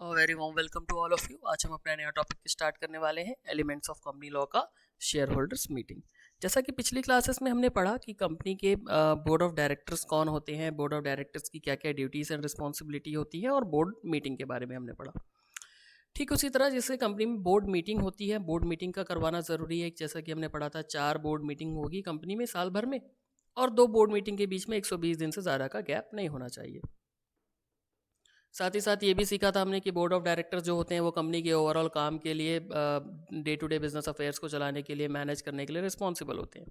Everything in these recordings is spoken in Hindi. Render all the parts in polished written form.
Very warm welcome to all of you. आज हम अपना नया टॉपिक स्टार्ट करने वाले हैं, एलिमेंट्स ऑफ कंपनी लॉ का शेयर होल्डर्स मीटिंग। जैसा कि पिछली क्लासेस में हमने पढ़ा कि कंपनी के बोर्ड ऑफ डायरेक्टर्स कौन होते हैं, बोर्ड ऑफ डायरेक्टर्स की क्या क्या ड्यूटीज़ एंड रिस्पॉन्सिबिलिटी होती है और बोर्ड मीटिंग के बारे में हमने पढ़ा। ठीक उसी तरह जैसे कंपनी में बोर्ड मीटिंग होती है, बोर्ड मीटिंग का करवाना ज़रूरी है। जैसा कि हमने पढ़ा था 4 बोर्ड मीटिंग होगी कंपनी में साल भर में, और 2 बोर्ड मीटिंग के बीच में 120 दिन से ज़्यादा का गैप नहीं होना चाहिए। साथ ही साथ ये भी सीखा था हमने कि बोर्ड ऑफ डायरेक्टर्स जो होते हैं वो कंपनी के ओवरऑल काम के लिए, day to day business affairs को चलाने के लिए, मैनेज करने के लिए रिस्पॉन्सिबल होते हैं।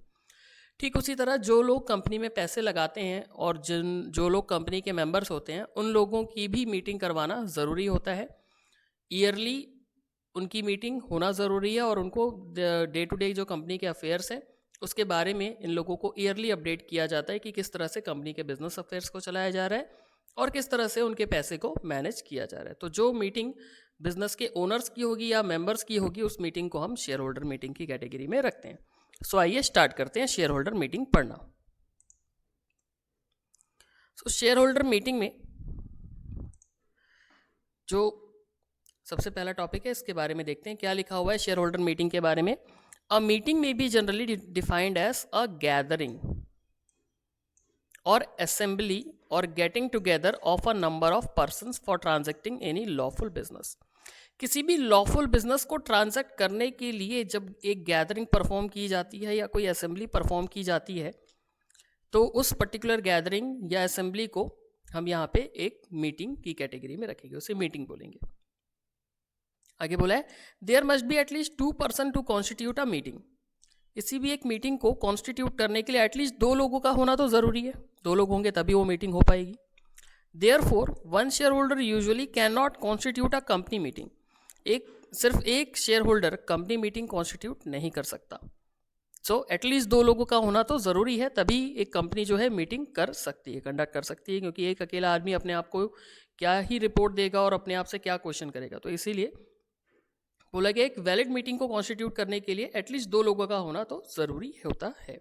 ठीक उसी तरह जो लोग कंपनी में पैसे लगाते हैं और जो लोग कंपनी के मेंबर्स होते हैं उन लोगों की भी मीटिंग करवाना ज़रूरी होता है। ईयरली उनकी मीटिंग होना ज़रूरी है और उनको डे टू डे जो कंपनी के अफेयर्स हैं उसके बारे में इन लोगों को ईयरली अपडेट किया जाता है कि किस तरह से कंपनी के बिजनेस अफेयर्स को चलाया जा रहा है और किस तरह से उनके पैसे को मैनेज किया जा रहा है। तो जो मीटिंग बिजनेस के ओनर्स की होगी या मेंबर्स की होगी उस मीटिंग को हम शेयर होल्डर मीटिंग की कैटेगरी में रखते हैं। सो आइए स्टार्ट करते हैं शेयर होल्डर मीटिंग पढ़ना। शेयर होल्डर मीटिंग में जो सबसे पहला टॉपिक है इसके बारे में देखते हैं क्या लिखा हुआ है शेयर होल्डर मीटिंग के बारे में। A meeting may be generally defined as a gathering or assembly or getting together of a number of persons for transacting any lawful business। किसी भी लॉफुल बिजनेस को ट्रांजैक्ट करने के लिए जब एक गैदरिंग परफॉर्म की जाती है या कोई असेंबली परफॉर्म की जाती है तो उस पर्टिकुलर गैदरिंग या असेंबली को हम यहाँ पे एक मीटिंग की कैटेगरी में रखेंगे, उसे मीटिंग बोलेंगे। आगे बोला है there must be at least 2 person to constitute a meeting. किसी भी एक मीटिंग को कॉन्स्टिट्यूट करने के लिए एटलीस्ट 2 लोगों का होना तो ज़रूरी है, 2 लोग होंगे तभी वो मीटिंग हो पाएगी। Therefore one share holder usually can not constitute a company meeting. सिर्फ एक share holder company meeting constitute नहीं कर सकता। सो एटलीस्ट 2 लोगों का होना तो ज़रूरी है, तभी एक कंपनी जो है मीटिंग कर सकती है, कंडक्ट कर सकती है, क्योंकि एक अकेला आदमी अपने आप को क्या ही रिपोर्ट देगा और अपने आप से क्या क्वेश्चन करेगा। तो इसीलिए बोला गया एक वैलिड मीटिंग को कॉन्स्टिट्यूट करने के लिए एटलीस्ट 2 लोगों का होना तो ज़रूरी होता है।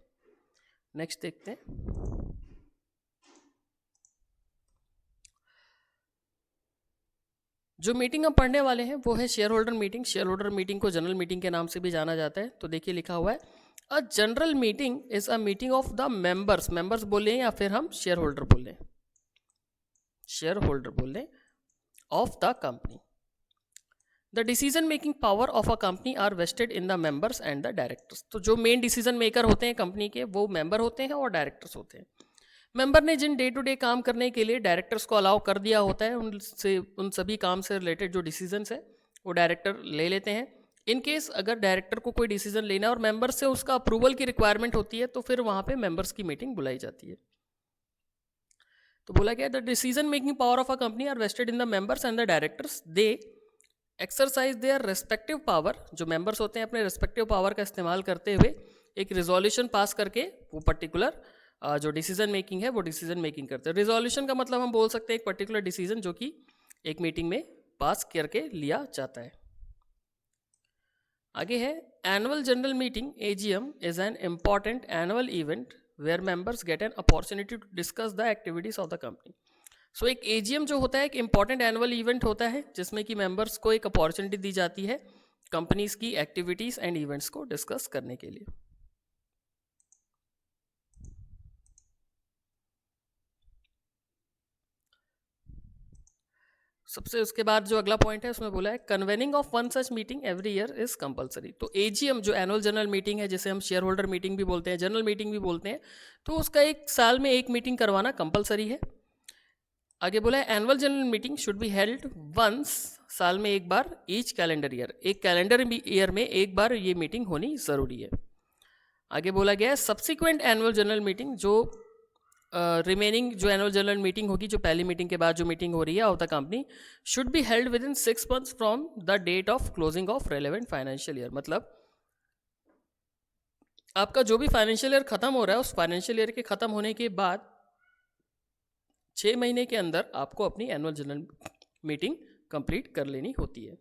नेक्स्ट देखते हैं। जो मीटिंग हम पढ़ने वाले हैं वो है share holder meeting. Share holder meeting को जनरल मीटिंग के नाम से भी जाना जाता है। तो देखिए लिखा हुआ है a general meeting is a meeting of the members. Members बोले या फिर हम शेयर होल्डर बोले, शेयर होल्डर बोले of the company. The decision making power of a company are vested in the members and the directors. तो जो मेन डिसीजन मेकर होते हैं कंपनी के वो मेंबर होते हैं और डायरेक्टर्स होते हैं। मेंबर ने जिन डे टू डे काम करने के लिए डायरेक्टर्स को अलाउ कर दिया होता है उन सभी काम से रिलेटेड जो डिसीजंस है वो डायरेक्टर ले लेते हैं। इन केस अगर डायरेक्टर को कोई डिसीजन लेना है और मेंबर से उसका अप्रूवल की रिक्वायरमेंट होती है तो फिर वहाँ पे मेंबर्स की मीटिंग बुलाई जाती है। तो बोला गया the decision making power of a company are vested in the members and the directors. They exercise their respective power. जो मेंबर्स होते हैं अपने रेस्पेक्टिव पावर का इस्तेमाल करते हुए एक रिजोल्यूशन पास करके वो पर्टिकुलर जो डिसीजन मेकिंग है वो डिसीजन मेकिंग करते हैं। रिजोल्यूशन का मतलब हम बोल सकते हैं एक पर्टिकुलर डिसीजन जो कि एक मीटिंग में पास करके लिया जाता है। आगे है annual general meeting AGM is an important annual event where members get an opportunity to discuss the activities of the company. So एक एजीएम जो होता है एक इंपॉर्टेंट एनुअल इवेंट होता है जिसमें कि मेंबर्स को एक अपॉर्चुनिटी दी जाती है कंपनीज की एक्टिविटीज एंड इवेंट्स को डिस्कस करने के लिए। सबसे उसके बाद जो अगला पॉइंट है उसमें बोला है convening of one such meeting every year is compulsory. तो एजीएम जो एनुअल जनरल मीटिंग है जिसे हम शेयर होल्डर मीटिंग भी बोलते हैं, जनरल मीटिंग भी बोलते हैं, तो उसका एक साल में एक मीटिंग करवाना कंपलसरी है। आगे बोला है annual general meeting should be held once, साल में एक बार, ईच कैलेंडर ईयर, एक कैलेंडर ईयर में एक बार ये मीटिंग होनी ज़रूरी है। आगे बोला गया है सब्सिक्वेंट एनुअल जनरल मीटिंग, जो रिमेनिंग जो एनुअल जनरल मीटिंग होगी, जो पहली मीटिंग के बाद जो मीटिंग हो रही है of the company, should be held within 6 months from the date of closing of relevant financial year. मतलब आपका जो भी फाइनेंशियल ईयर खत्म हो रहा है उस फाइनेंशियल ईयर के खत्म होने के बाद 6 महीने के अंदर आपको अपनी एनुअल जनरल मीटिंग कंप्लीट कर लेनी होती है।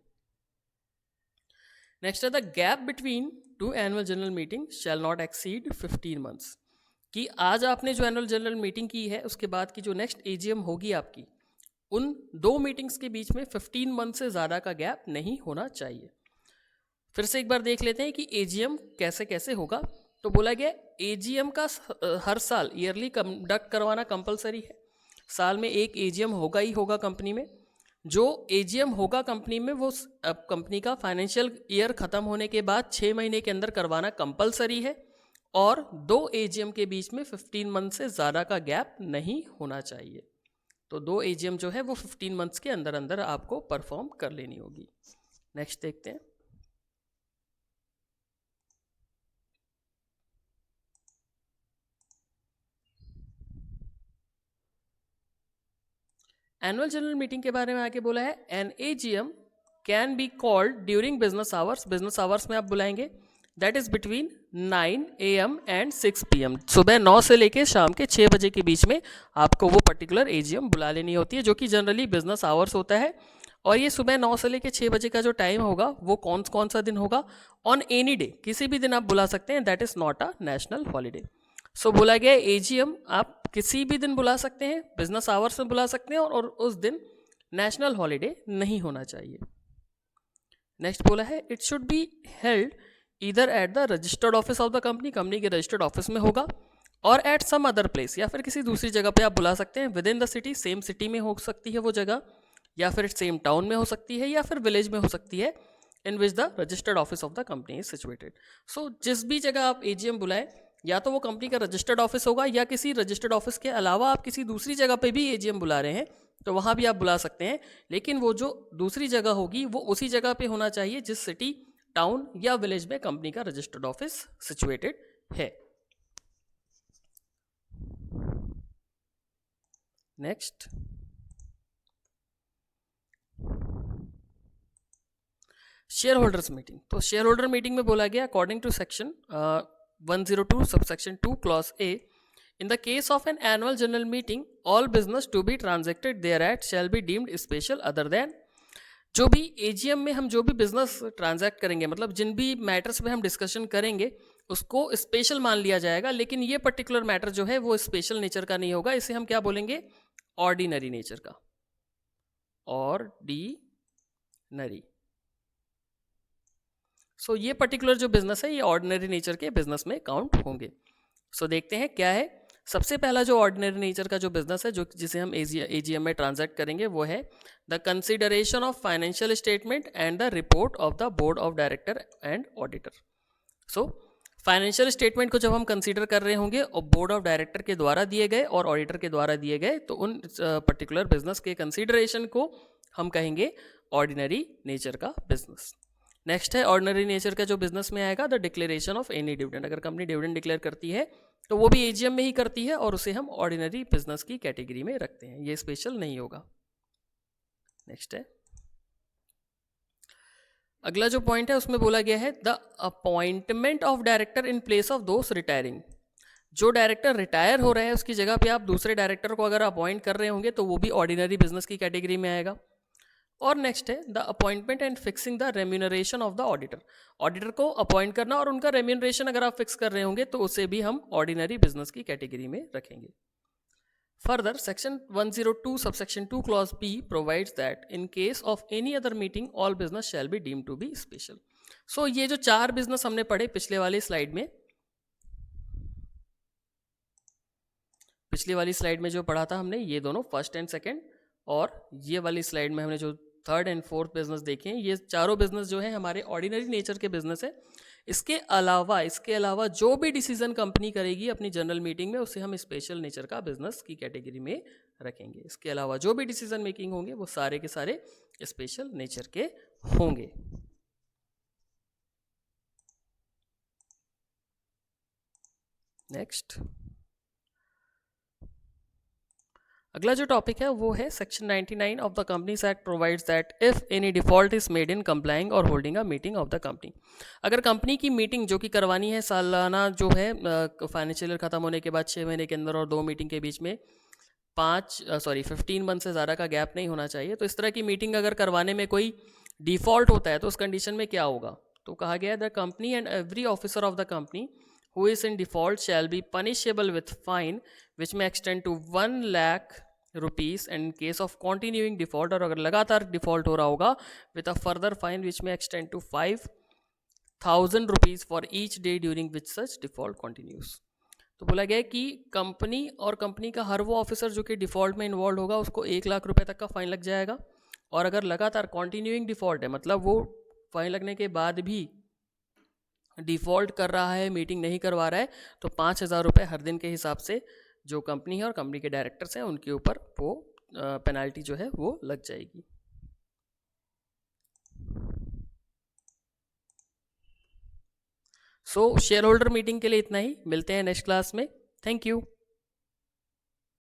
नेक्स्ट है the gap between 2 annual general meeting shall not exceed 15 months। कि आज आपने जो एनुअल जनरल मीटिंग की है उसके बाद की जो नेक्स्ट एजीएम होगी आपकी उन 2 मीटिंग्स के बीच में 15 मंथ से ज़्यादा का गैप नहीं होना चाहिए। फिर से एक बार देख लेते हैं कि एजीएम कैसे कैसे होगा। तो बोला गया एजीएम का हर साल ईयरली कंडक्ट करवाना कंपलसरी है। साल में एक एजीएम होगा ही होगा कंपनी में। जो एजीएम होगा कंपनी में वो कंपनी का फाइनेंशियल ईयर ख़त्म होने के बाद 6 महीने के अंदर करवाना कंपलसरी है, और 2 एजीएम के बीच में 15 मंथ से ज़्यादा का गैप नहीं होना चाहिए। तो 2 एजीएम जो है वो 15 मंथ्स के अंदर अंदर आपको परफॉर्म कर लेनी होगी। नेक्स्ट देखते हैं। एनुअल जनरल मीटिंग के बारे में आगे बोला है, an AGM can be called during business hours. Business hours में आप बुलाएंगे, that is between 9 AM and 6 PM। सुबह 9 से लेके शाम के 6 बजे के बीच में आपको वो पर्टिकुलर एजीएम बुला लेनी होती है, जो कि जनरली बिजनेस आवर्स होता है। और ये सुबह 9 से लेके 6 बजे का जो टाइम होगा वो कौन सा दिन होगा? ऑन एनी डे, किसी भी दिन आप बुला सकते हैं, that is not a national holiday. So बोला गया एजीएम आप किसी भी दिन बुला सकते हैं, बिजनेस आवर्स में बुला सकते हैं, और उस दिन नेशनल हॉलीडे नहीं होना चाहिए। नेक्स्ट बोला है, it should be held either at the registered office of the company, company के रजिस्टर्ड ऑफिस में होगा, और एट सम अदर प्लेस, या फिर किसी दूसरी जगह पे आप बुला सकते हैं with in the city. Same city में हो सकती है वो जगह, या फिर सेम टाउन में हो सकती है, या फिर विलेज में हो सकती है in which the registered office of the company is situated. So जिस भी जगह आप एजीएम बुलाएं, या तो वो कंपनी का रजिस्टर्ड ऑफिस होगा, या किसी रजिस्टर्ड ऑफिस के अलावा आप किसी दूसरी जगह पे भी एजीएम बुला रहे हैं तो वहाँ भी आप बुला सकते हैं, लेकिन वो जो दूसरी जगह होगी वो उसी जगह पे होना चाहिए जिस सिटी, टाउन या विलेज में कंपनी का रजिस्टर्ड ऑफिस सिचुएटेड है। Next, share holders meeting. तो शेयर होल्डर मीटिंग में बोला गया, according to section 102 subsection 2 clause A, in the case of an annual general meeting, all business to be transacted thereat shall be deemed special other than। जो भी एजीएम में हम जो भी बिजनेस ट्रांजैक्ट करेंगे, मतलब जिन भी मैटर्स पे हम डिस्कशन करेंगे उसको स्पेशल मान लिया जाएगा, लेकिन ये पर्टिकुलर मैटर जो है वो स्पेशल नेचर का नहीं होगा। इसे हम क्या बोलेंगे? ऑर्डिनरी नेचर का, ऑर्डिनरी। सो ये पर्टिकुलर जो बिजनेस है ये ऑर्डिनरी नेचर के बिजनेस में काउंट होंगे। सो देखते हैं क्या है। सबसे पहला जो ऑर्डिनरी नेचर का जो बिजनेस है, जो जिसे हम एजीएम में ट्रांजैक्ट करेंगे, वो है the consideration of financial statement and the report of the board of director and auditor. So financial statement को जब हम कंसीडर कर रहे होंगे और बोर्ड ऑफ डायरेक्टर के द्वारा दिए गए और ऑडिटर के द्वारा दिए गए, तो उन पर्टिकुलर बिजनेस के कंसीडरेशन को हम कहेंगे ऑर्डिनरी नेचर का बिजनेस। नेक्स्ट है ऑर्डिनरी नेचर का जो बिजनेस में आएगा, the declaration of any dividend. अगर कंपनी डिविडेंड डिक्लेयर करती है तो वो भी एजीएम में ही करती है, और उसे हम ऑर्डिनरी बिजनेस की कैटेगरी में रखते हैं, ये स्पेशल नहीं होगा। नेक्स्ट है, अगला जो पॉइंट है उसमें बोला गया है, the appointment of director in place of those retiring. जो डायरेक्टर रिटायर हो रहे हैं उसकी जगह पे आप दूसरे डायरेक्टर को अगर अपॉइंट कर रहे होंगे तो वो भी ऑर्डिनरी बिजनेस की कैटेगरी में आएगा। और नेक्स्ट है the appointment and fixing the remuneration of the auditor. Auditor को अपॉइंट करना और उनका रेम्यूनरेशन अगर आप फिक्स कर रहे होंगे तो उसे भी हम ऑर्डिनरी बिजनेस की कैटेगरी में रखेंगे। Further section 102 subsection 2 clause B provides that in case of any other meeting all business shall be deemed to be special. So ये जो 4 बिजनेस हमने पढ़े पिछले वाली स्लाइड में, पिछली वाली स्लाइड में जो पढ़ा था हमने, ये दोनों फर्स्ट एंड सेकंड, और ये वाली स्लाइड में हमने जो थर्ड एंड फोर्थ बिजनेस देखे हैं, ये चारों बिजनेस जो है हमारे ऑर्डिनरी नेचर के बिजनेस है। इसके अलावा जो भी डिसीजन कंपनी करेगी अपनी जनरल मीटिंग में, उसे हम स्पेशल नेचर का बिजनेस की कैटेगरी में रखेंगे। इसके अलावा जो भी डिसीजन मेकिंग होंगे वो सारे के सारे स्पेशल नेचर के होंगे। नेक्स्ट, अगला जो टॉपिक है वो है section 99 of the Companies Act provides that if any default is made in complying और holding a meeting of the company. अगर कंपनी की मीटिंग जो कि करवानी है सालाना, जो है फाइनेंशियल ईयर खत्म होने के बाद 6 महीने के अंदर और 2 मीटिंग के बीच में 15 मंथ से ज़्यादा का गैप नहीं होना चाहिए, तो इस तरह की मीटिंग अगर करवाने में कोई डिफॉल्ट होता है तो उस कंडीशन में क्या होगा? तो कहा गया है the company and every officer of the company who is in default shall be punishable with fine which may extend to 1 lakh rupees and in case of continuing default, और अगर लगातार डिफॉल्ट हो रहा होगा with a further fine which may extend to 5,000 rupees for each day during which such default continues. तो बोला गया कि कंपनी और कंपनी का हर वो ऑफिसर जो कि डिफ़ॉल्ट में इन्वॉल्व होगा उसको 1,00,000 रुपये तक का फ़ाइन लग जाएगा, और अगर लगातार कॉन्टिन्यूइंग डिफ़ॉल्ट है, मतलब वो फ़ाइन लगने के बाद भी डिफ़ॉल्ट कर रहा है, मीटिंग नहीं करवा रहा है, तो 5,000 रुपये हर दिन के हिसाब से जो कंपनी है और कंपनी के डायरेक्टर्स हैं उनके ऊपर वो पेनल्टी जो है वो लग जाएगी। सो शेयर होल्डर मीटिंग के लिए इतना ही, मिलते हैं नेक्स्ट क्लास में। Thank you.